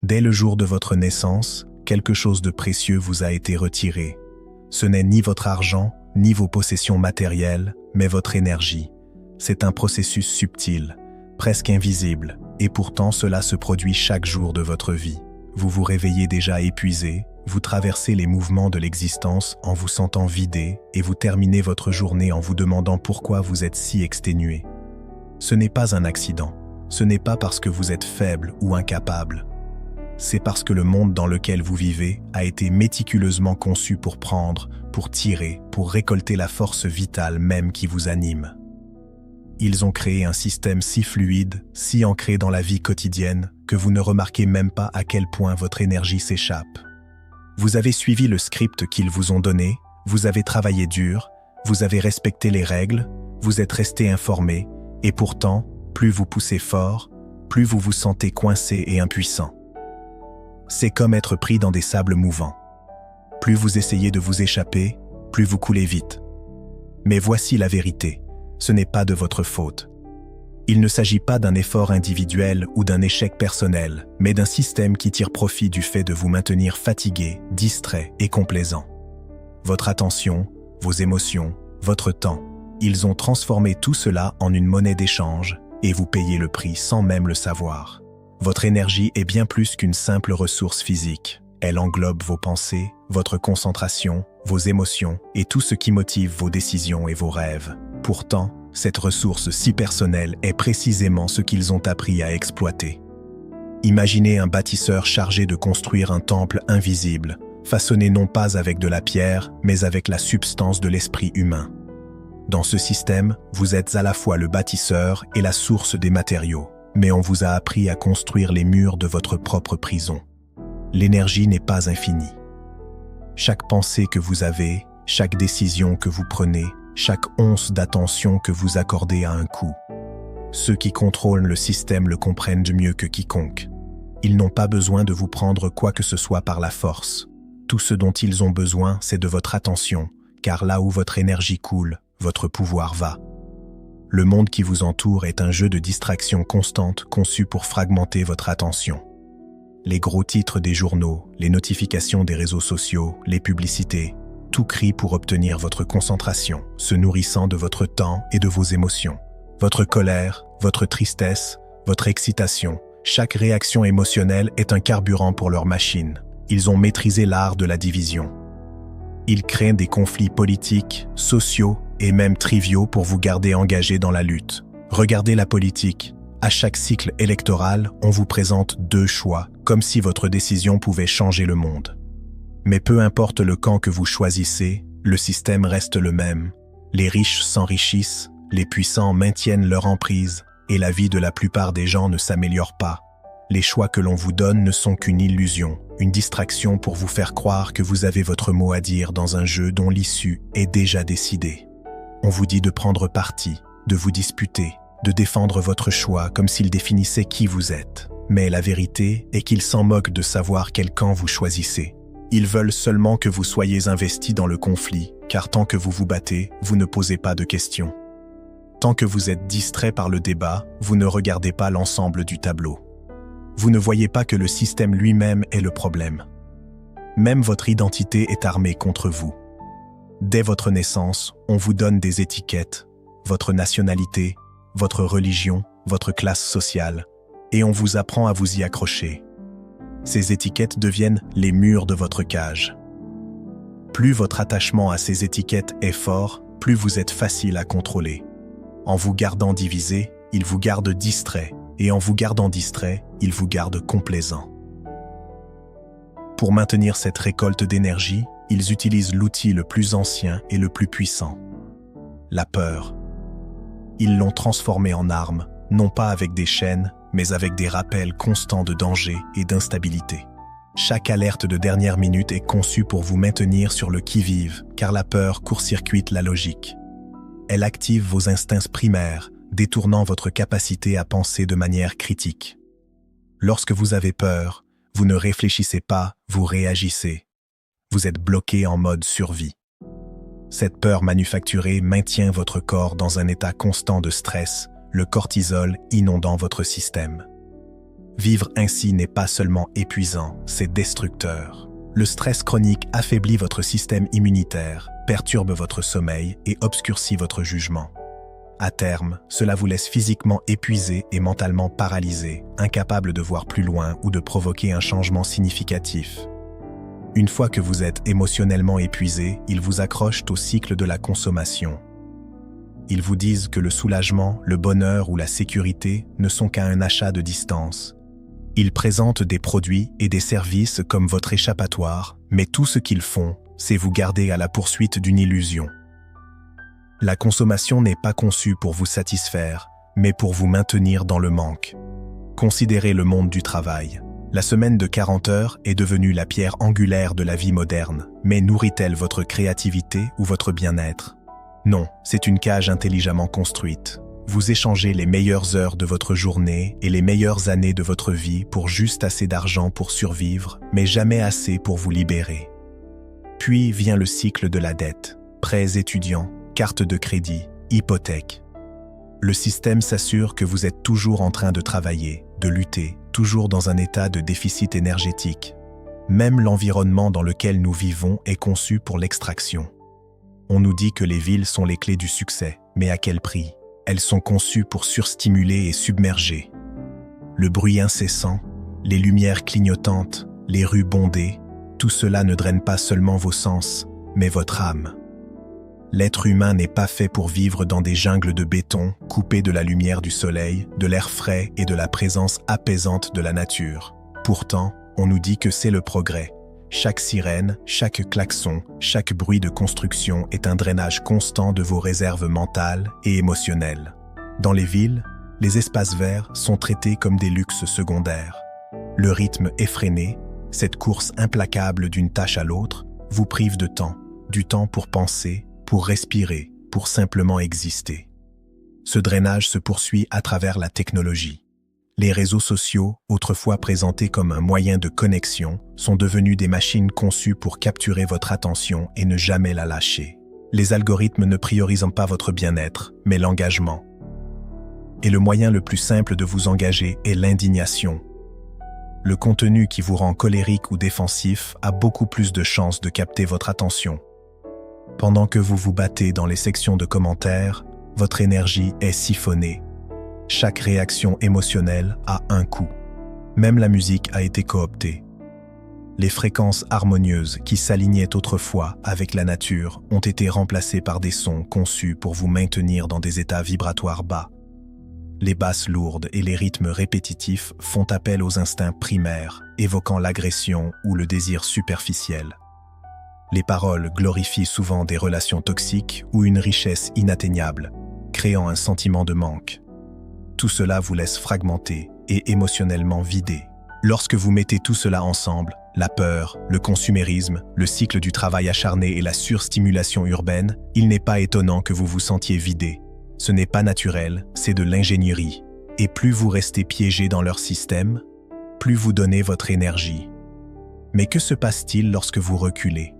Dès le jour de votre naissance, quelque chose de précieux vous a été retiré. Ce n'est ni votre argent, ni vos possessions matérielles, mais votre énergie. C'est un processus subtil, presque invisible, et pourtant cela se produit chaque jour de votre vie. Vous vous réveillez déjà épuisé, vous traversez les mouvements de l'existence en vous sentant vidé, et vous terminez votre journée en vous demandant pourquoi vous êtes si exténué. Ce n'est pas un accident, ce n'est pas parce que vous êtes faible ou incapable. C'est parce que le monde dans lequel vous vivez a été méticuleusement conçu pour prendre, pour tirer, pour récolter la force vitale même qui vous anime. Ils ont créé un système si fluide, si ancré dans la vie quotidienne, que vous ne remarquez même pas à quel point votre énergie s'échappe. Vous avez suivi le script qu'ils vous ont donné, vous avez travaillé dur, vous avez respecté les règles, vous êtes resté informé, et pourtant, plus vous poussez fort, plus vous vous sentez coincé et impuissant. C'est comme être pris dans des sables mouvants. Plus vous essayez de vous échapper, plus vous coulez vite. Mais voici la vérité, ce n'est pas de votre faute. Il ne s'agit pas d'un effort individuel ou d'un échec personnel, mais d'un système qui tire profit du fait de vous maintenir fatigué, distrait et complaisant. Votre attention, vos émotions, votre temps, ils ont transformé tout cela en une monnaie d'échange et vous payez le prix sans même le savoir. Votre énergie est bien plus qu'une simple ressource physique. Elle englobe vos pensées, votre concentration, vos émotions et tout ce qui motive vos décisions et vos rêves. Pourtant, cette ressource si personnelle est précisément ce qu'ils ont appris à exploiter. Imaginez un bâtisseur chargé de construire un temple invisible, façonné non pas avec de la pierre, mais avec la substance de l'esprit humain. Dans ce système, vous êtes à la fois le bâtisseur et la source des matériaux. Mais on vous a appris à construire les murs de votre propre prison. L'énergie n'est pas infinie. Chaque pensée que vous avez, chaque décision que vous prenez, chaque once d'attention que vous accordez à un coup. Ceux qui contrôlent le système le comprennent mieux que quiconque. Ils n'ont pas besoin de vous prendre quoi que ce soit par la force. Tout ce dont ils ont besoin, c'est de votre attention, car là où votre énergie coule, votre pouvoir va. Le monde qui vous entoure est un jeu de distraction constante conçu pour fragmenter votre attention. Les gros titres des journaux, les notifications des réseaux sociaux, les publicités, tout crie pour obtenir votre concentration, se nourrissant de votre temps et de vos émotions. Votre colère, votre tristesse, votre excitation, chaque réaction émotionnelle est un carburant pour leur machine. Ils ont maîtrisé l'art de la division. Ils créent des conflits politiques, sociaux et même triviaux pour vous garder engagé dans la lutte. Regardez la politique. À chaque cycle électoral, on vous présente 2 choix, comme si votre décision pouvait changer le monde. Mais peu importe le camp que vous choisissez, le système reste le même. Les riches s'enrichissent, les puissants maintiennent leur emprise, et la vie de la plupart des gens ne s'améliore pas. Les choix que l'on vous donne ne sont qu'une illusion, une distraction pour vous faire croire que vous avez votre mot à dire dans un jeu dont l'issue est déjà décidée. On vous dit de prendre parti, de vous disputer, de défendre votre choix comme s'il définissait qui vous êtes. Mais la vérité est qu'ils s'en moquent de savoir quel camp vous choisissez. Ils veulent seulement que vous soyez investis dans le conflit, car tant que vous vous battez, vous ne posez pas de questions. Tant que vous êtes distrait par le débat, vous ne regardez pas l'ensemble du tableau. Vous ne voyez pas que le système lui-même est le problème. Même votre identité est armée contre vous. Dès votre naissance, on vous donne des étiquettes, votre nationalité, votre religion, votre classe sociale, et on vous apprend à vous y accrocher. Ces étiquettes deviennent les murs de votre cage. Plus votre attachement à ces étiquettes est fort, plus vous êtes facile à contrôler. En vous gardant divisé, ils vous gardent distrait, et en vous gardant distrait, ils vous gardent complaisant. Pour maintenir cette récolte d'énergie, ils utilisent l'outil le plus ancien et le plus puissant, la peur. Ils l'ont transformée en arme, non pas avec des chaînes, mais avec des rappels constants de danger et d'instabilité. Chaque alerte de dernière minute est conçue pour vous maintenir sur le qui-vive, car la peur court-circuite la logique. Elle active vos instincts primaires, détournant votre capacité à penser de manière critique. Lorsque vous avez peur, vous ne réfléchissez pas, vous réagissez. Vous êtes bloqué en mode survie. Cette peur manufacturée maintient votre corps dans un état constant de stress, le cortisol inondant votre système. Vivre ainsi n'est pas seulement épuisant, c'est destructeur. Le stress chronique affaiblit votre système immunitaire, perturbe votre sommeil et obscurcit votre jugement. À terme, cela vous laisse physiquement épuisé et mentalement paralysé, incapable de voir plus loin ou de provoquer un changement significatif. Une fois que vous êtes émotionnellement épuisé, ils vous accrochent au cycle de la consommation. Ils vous disent que le soulagement, le bonheur ou la sécurité ne sont qu'un achat de distance. Ils présentent des produits et des services comme votre échappatoire, mais tout ce qu'ils font, c'est vous garder à la poursuite d'une illusion. La consommation n'est pas conçue pour vous satisfaire, mais pour vous maintenir dans le manque. Considérez le monde du travail. La semaine de 40 heures est devenue la pierre angulaire de la vie moderne, mais nourrit-elle votre créativité ou votre bien-être? Non, c'est une cage intelligemment construite. Vous échangez les meilleures heures de votre journée et les meilleures années de votre vie pour juste assez d'argent pour survivre, mais jamais assez pour vous libérer. Puis vient le cycle de la dette, prêts étudiants, cartes de crédit, hypothèques. Le système s'assure que vous êtes toujours en train de travailler, de lutter, toujours dans un état de déficit énergétique. Même l'environnement dans lequel nous vivons est conçu pour l'extraction. On nous dit que les villes sont les clés du succès, mais à quel prix? Elles sont conçues pour surstimuler et submerger. Le bruit incessant, les lumières clignotantes, les rues bondées, tout cela ne draine pas seulement vos sens, mais votre âme. L'être humain n'est pas fait pour vivre dans des jungles de béton, coupés de la lumière du soleil, de l'air frais et de la présence apaisante de la nature. Pourtant, on nous dit que c'est le progrès. Chaque sirène, chaque klaxon, chaque bruit de construction est un drainage constant de vos réserves mentales et émotionnelles. Dans les villes, les espaces verts sont traités comme des luxes secondaires. Le rythme effréné, cette course implacable d'une tâche à l'autre, vous prive de temps, du temps pour penser, pour respirer, pour simplement exister. Ce drainage se poursuit à travers la technologie. Les réseaux sociaux, autrefois présentés comme un moyen de connexion, sont devenus des machines conçues pour capturer votre attention et ne jamais la lâcher. Les algorithmes ne priorisent pas votre bien-être, mais l'engagement. Et le moyen le plus simple de vous engager est l'indignation. Le contenu qui vous rend colérique ou défensif a beaucoup plus de chances de capter votre attention. Pendant que vous vous battez dans les sections de commentaires, votre énergie est siphonnée. Chaque réaction émotionnelle a un coût. Même la musique a été cooptée. Les fréquences harmonieuses qui s'alignaient autrefois avec la nature ont été remplacées par des sons conçus pour vous maintenir dans des états vibratoires bas. Les basses lourdes et les rythmes répétitifs font appel aux instincts primaires, évoquant l'agression ou le désir superficiel. Les paroles glorifient souvent des relations toxiques ou une richesse inatteignable, créant un sentiment de manque. Tout cela vous laisse fragmenté et émotionnellement vidé. Lorsque vous mettez tout cela ensemble, la peur, le consumérisme, le cycle du travail acharné et la surstimulation urbaine, il n'est pas étonnant que vous vous sentiez vidé. Ce n'est pas naturel, c'est de l'ingénierie. Et plus vous restez piégé dans leur système, plus vous donnez votre énergie. Mais que se passe-t-il lorsque vous reculez?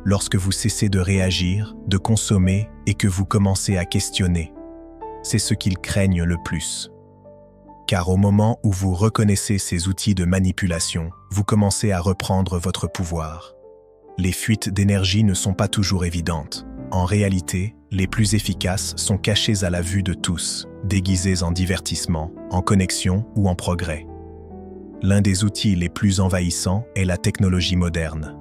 Lorsque vous cessez de réagir, de consommer et que vous commencez à questionner? C'est ce qu'ils craignent le plus. Car au moment où vous reconnaissez ces outils de manipulation, vous commencez à reprendre votre pouvoir. Les fuites d'énergie ne sont pas toujours évidentes. En réalité, les plus efficaces sont cachées à la vue de tous, déguisées en divertissement, en connexion ou en progrès. L'un des outils les plus envahissants est la technologie moderne.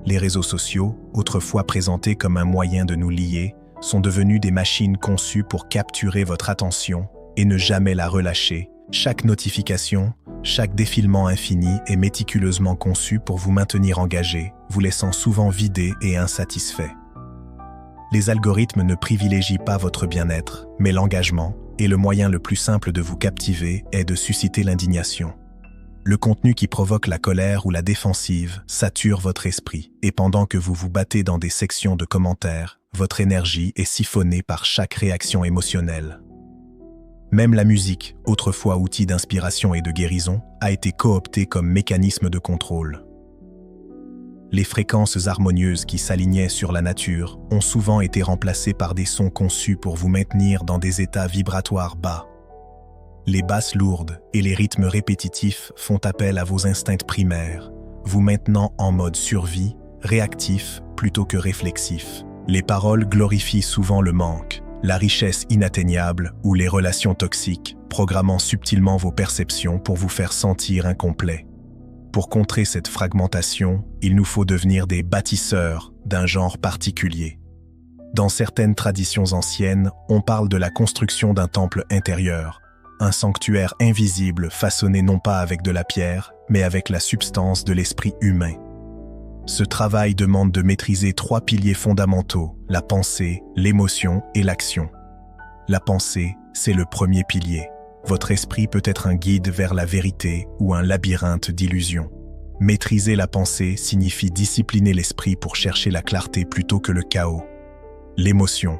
Les réseaux sociaux, autrefois présentés comme un moyen de nous lier, sont devenus des machines conçues pour capturer votre attention et ne jamais la relâcher. Chaque notification, chaque défilement infini est méticuleusement conçu pour vous maintenir engagé, vous laissant souvent vidé et insatisfait. Les algorithmes ne privilégient pas votre bien-être, mais l'engagement, et le moyen le plus simple de vous captiver est de susciter l'indignation. Le contenu qui provoque la colère ou la défensive sature votre esprit, et pendant que vous vous battez dans des sections de commentaires, votre énergie est siphonnée par chaque réaction émotionnelle. Même la musique, autrefois outil d'inspiration et de guérison, a été cooptée comme mécanisme de contrôle. Les fréquences harmonieuses qui s'alignaient sur la nature ont souvent été remplacées par des sons conçus pour vous maintenir dans des états vibratoires bas. Les basses lourdes et les rythmes répétitifs font appel à vos instincts primaires, vous maintenant en mode survie, réactif plutôt que réflexif. Les paroles glorifient souvent le manque, la richesse inatteignable ou les relations toxiques, programmant subtilement vos perceptions pour vous faire sentir incomplet. Pour contrer cette fragmentation, il nous faut devenir des bâtisseurs d'un genre particulier. Dans certaines traditions anciennes, on parle de la construction d'un temple intérieur, un sanctuaire invisible façonné non pas avec de la pierre, mais avec la substance de l'esprit humain. Ce travail demande de maîtriser 3 piliers fondamentaux, la pensée, l'émotion et l'action. La pensée, c'est le premier pilier. Votre esprit peut être un guide vers la vérité ou un labyrinthe d'illusions. Maîtriser la pensée signifie discipliner l'esprit pour chercher la clarté plutôt que le chaos. L'émotion.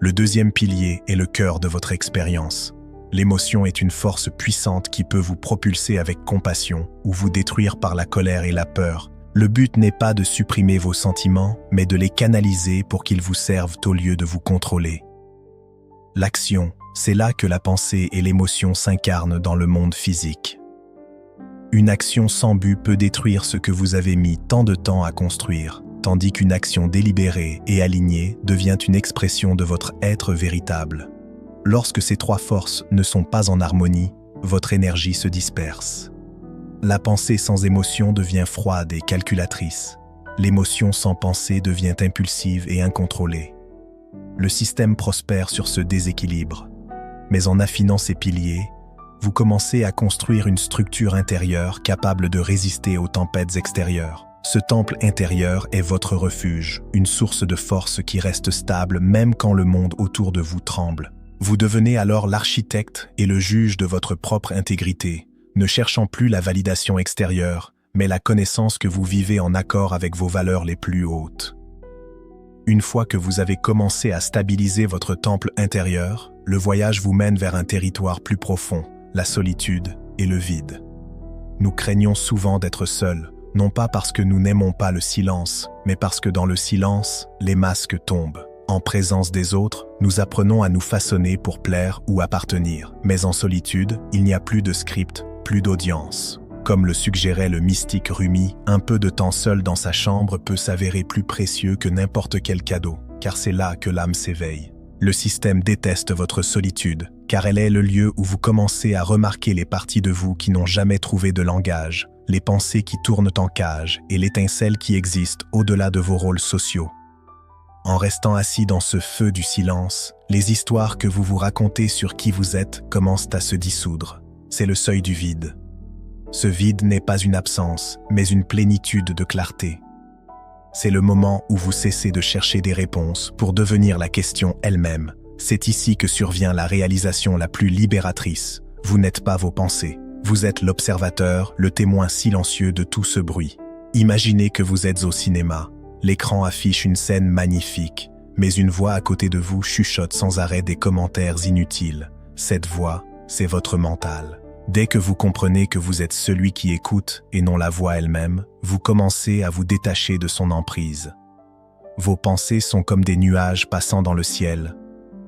Le deuxième pilier est le cœur de votre expérience. L'émotion est une force puissante qui peut vous propulser avec compassion ou vous détruire par la colère et la peur. Le but n'est pas de supprimer vos sentiments, mais de les canaliser pour qu'ils vous servent au lieu de vous contrôler. L'action, c'est là que la pensée et l'émotion s'incarnent dans le monde physique. Une action sans but peut détruire ce que vous avez mis tant de temps à construire, tandis qu'une action délibérée et alignée devient une expression de votre être véritable. Lorsque ces 3 forces ne sont pas en harmonie, votre énergie se disperse. La pensée sans émotion devient froide et calculatrice. L'émotion sans pensée devient impulsive et incontrôlée. Le système prospère sur ce déséquilibre. Mais en affinant ses piliers, vous commencez à construire une structure intérieure capable de résister aux tempêtes extérieures. Ce temple intérieur est votre refuge, une source de force qui reste stable même quand le monde autour de vous tremble. Vous devenez alors l'architecte et le juge de votre propre intégrité, ne cherchant plus la validation extérieure, mais la connaissance que vous vivez en accord avec vos valeurs les plus hautes. Une fois que vous avez commencé à stabiliser votre temple intérieur, le voyage vous mène vers un territoire plus profond, la solitude et le vide. Nous craignons souvent d'être seuls, non pas parce que nous n'aimons pas le silence, mais parce que dans le silence, les masques tombent. En présence des autres, nous apprenons à nous façonner pour plaire ou appartenir. Mais en solitude, il n'y a plus de script, plus d'audience. Comme le suggérait le mystique Rumi, un peu de temps seul dans sa chambre peut s'avérer plus précieux que n'importe quel cadeau, car c'est là que l'âme s'éveille. Le système déteste votre solitude, car elle est le lieu où vous commencez à remarquer les parties de vous qui n'ont jamais trouvé de langage, les pensées qui tournent en cage et l'étincelle qui existe au-delà de vos rôles sociaux. En restant assis dans ce feu du silence, les histoires que vous vous racontez sur qui vous êtes commencent à se dissoudre. C'est le seuil du vide. Ce vide n'est pas une absence, mais une plénitude de clarté. C'est le moment où vous cessez de chercher des réponses pour devenir la question elle-même. C'est ici que survient la réalisation la plus libératrice. Vous n'êtes pas vos pensées. Vous êtes l'observateur, le témoin silencieux de tout ce bruit. Imaginez que vous êtes au cinéma. L'écran affiche une scène magnifique, mais une voix à côté de vous chuchote sans arrêt des commentaires inutiles. Cette voix, c'est votre mental. Dès que vous comprenez que vous êtes celui qui écoute et non la voix elle-même, vous commencez à vous détacher de son emprise. Vos pensées sont comme des nuages passant dans le ciel.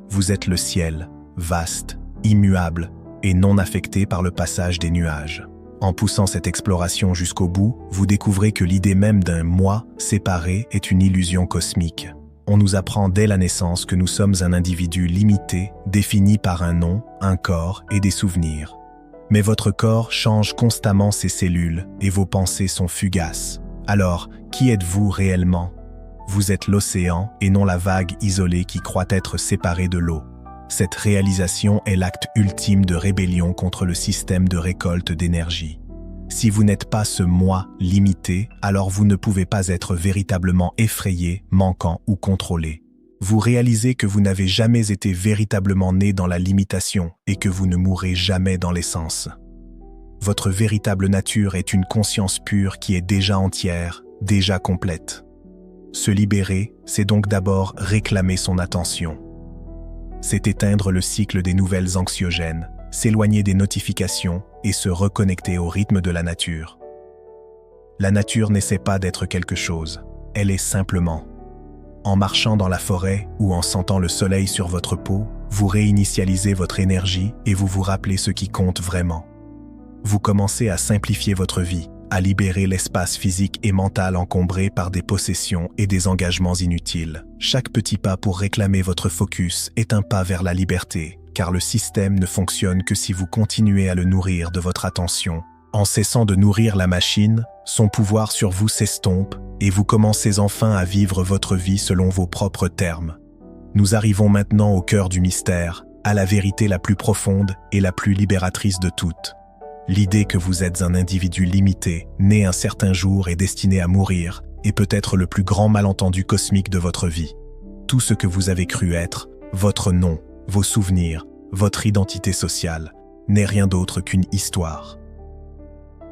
Vous êtes le ciel, vaste, immuable et non affecté par le passage des nuages. En poussant cette exploration jusqu'au bout, vous découvrez que l'idée même d'un « moi » séparé est une illusion cosmique. On nous apprend dès la naissance que nous sommes un individu limité, défini par un nom, un corps et des souvenirs. Mais votre corps change constamment ses cellules et vos pensées sont fugaces. Alors, qui êtes-vous réellement ? Vous êtes l'océan et non la vague isolée qui croit être séparée de l'eau. Cette réalisation est l'acte ultime de rébellion contre le système de récolte d'énergie. Si vous n'êtes pas ce « moi » limité, alors vous ne pouvez pas être véritablement effrayé, manquant ou contrôlé. Vous réalisez que vous n'avez jamais été véritablement né dans la limitation et que vous ne mourrez jamais dans l'essence. Votre véritable nature est une conscience pure qui est déjà entière, déjà complète. Se libérer, c'est donc d'abord réclamer son attention. C'est éteindre le cycle des nouvelles anxiogènes, s'éloigner des notifications et se reconnecter au rythme de la nature. La nature n'essaie pas d'être quelque chose, elle est simplement. En marchant dans la forêt ou en sentant le soleil sur votre peau, Vous réinitialisez votre énergie et vous vous rappelez ce qui compte vraiment. Vous commencez à simplifier votre vie, à libérer l'espace physique et mental encombré par des possessions et des engagements inutiles. Chaque petit pas pour réclamer votre focus est un pas vers la liberté, car le système ne fonctionne que si vous continuez à le nourrir de votre attention. En cessant de nourrir la machine, son pouvoir sur vous s'estompe et vous commencez enfin à vivre votre vie selon vos propres termes. Nous arrivons maintenant au cœur du mystère, à la vérité la plus profonde et la plus libératrice de toutes. L'idée que vous êtes un individu limité, né un certain jour et destiné à mourir, est peut-être le plus grand malentendu cosmique de votre vie. Tout ce que vous avez cru être, votre nom, vos souvenirs, votre identité sociale, n'est rien d'autre qu'une histoire.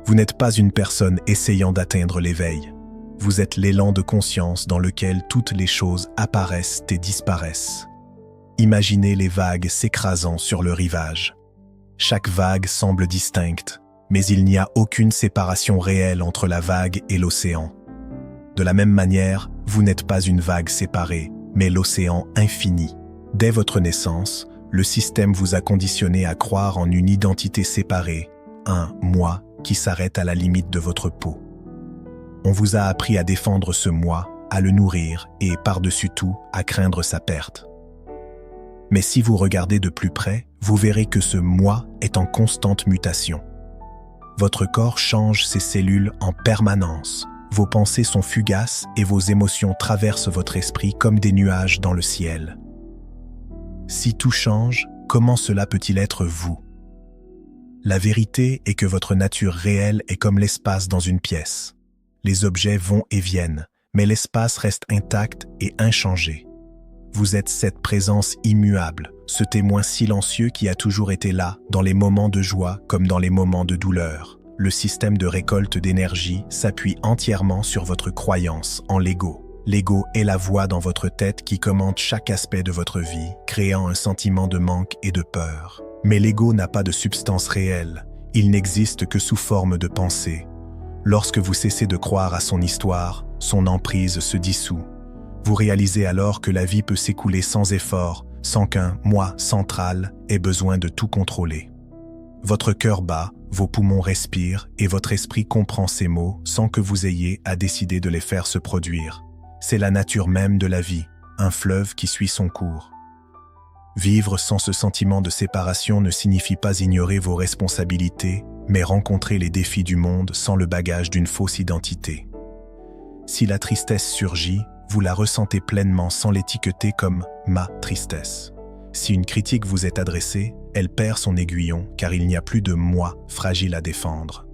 Vous n'êtes pas une personne essayant d'atteindre l'éveil. Vous êtes l'élan de conscience dans lequel toutes les choses apparaissent et disparaissent. Imaginez les vagues s'écrasant sur le rivage. Chaque vague semble distincte, mais il n'y a aucune séparation réelle entre la vague et l'océan. De la même manière, vous n'êtes pas une vague séparée, mais l'océan infini. Dès votre naissance, le système vous a conditionné à croire en une identité séparée, un « moi » qui s'arrête à la limite de votre peau. On vous a appris à défendre ce moi, à le nourrir et, par-dessus tout, à craindre sa perte. Mais si vous regardez de plus près, vous verrez que ce moi est en constante mutation. Votre corps change ses cellules en permanence. Vos pensées sont fugaces et vos émotions traversent votre esprit comme des nuages dans le ciel. Si tout change, comment cela peut-il être vous? La vérité est que votre nature réelle est comme l'espace dans une pièce. Les objets vont et viennent, mais l'espace reste intact et inchangé. Vous êtes cette présence immuable, ce témoin silencieux qui a toujours été là, dans les moments de joie comme dans les moments de douleur. Le système de récolte d'énergie s'appuie entièrement sur votre croyance en l'ego. L'ego est la voix dans votre tête qui commande chaque aspect de votre vie, créant un sentiment de manque et de peur. Mais l'ego n'a pas de substance réelle, il n'existe que sous forme de pensée. Lorsque vous cessez de croire à son histoire, son emprise se dissout. Vous réalisez alors que la vie peut s'écouler sans effort, sans qu'un « moi » central ait besoin de tout contrôler. Votre cœur bat, vos poumons respirent et votre esprit comprend ces mots sans que vous ayez à décider de les faire se produire. C'est la nature même de la vie, un fleuve qui suit son cours. Vivre sans ce sentiment de séparation ne signifie pas ignorer vos responsabilités, mais rencontrer les défis du monde sans le bagage d'une fausse identité. Si la tristesse surgit, vous la ressentez pleinement sans l'étiqueter comme « ma tristesse ». Si une critique vous est adressée, elle perd son aiguillon car il n'y a plus de « moi » fragile à défendre.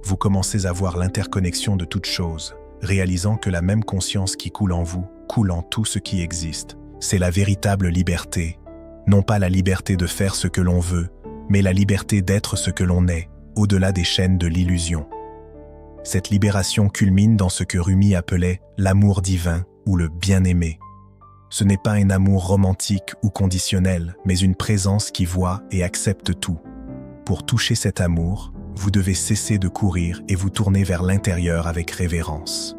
Vous commencez à voir l'interconnexion de toutes choses, réalisant que la même conscience qui coule en vous coule en tout ce qui existe. C'est la véritable liberté. Non pas la liberté de faire ce que l'on veut, mais la liberté d'être ce que l'on est, au-delà des chaînes de l'illusion. Cette libération culmine dans ce que Rumi appelait l'amour divin ou le bien-aimé. Ce n'est pas un amour romantique ou conditionnel, mais une présence qui voit et accepte tout. Pour toucher cet amour, vous devez cesser de courir et vous tourner vers l'intérieur avec révérence.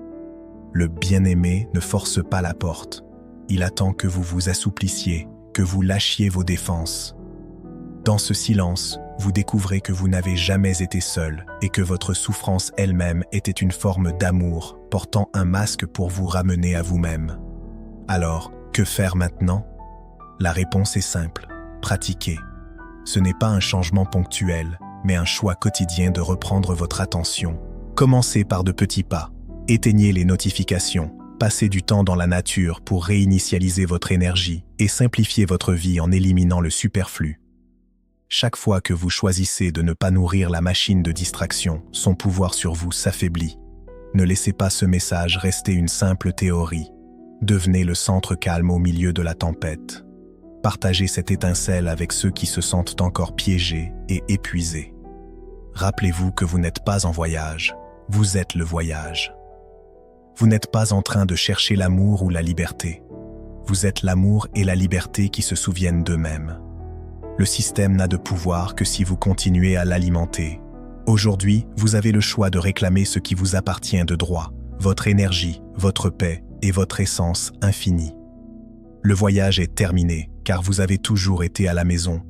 Le bien-aimé ne force pas la porte. Il attend que vous vous assouplissiez, que vous lâchiez vos défenses. Dans ce silence, vous découvrez que vous n'avez jamais été seul et que votre souffrance elle-même était une forme d'amour portant un masque pour vous ramener à vous-même. Alors, que faire maintenant? La réponse est simple, pratiquer. Ce n'est pas un changement ponctuel, mais un choix quotidien de reprendre votre attention. Commencez par de petits pas. Éteignez les notifications. Passez du temps dans la nature pour réinitialiser votre énergie et simplifier votre vie en éliminant le superflu. Chaque fois que vous choisissez de ne pas nourrir la machine de distraction, son pouvoir sur vous s'affaiblit. Ne laissez pas ce message rester une simple théorie. Devenez le centre calme au milieu de la tempête. Partagez cette étincelle avec ceux qui se sentent encore piégés et épuisés. Rappelez-vous que vous n'êtes pas en voyage, vous êtes le voyage. Vous n'êtes pas en train de chercher l'amour ou la liberté. Vous êtes l'amour et la liberté qui se souviennent d'eux-mêmes. Le système n'a de pouvoir que si vous continuez à l'alimenter. Aujourd'hui, vous avez le choix de réclamer ce qui vous appartient de droit, votre énergie, votre paix et votre essence infinie. Le voyage est terminé, car vous avez toujours été à la maison,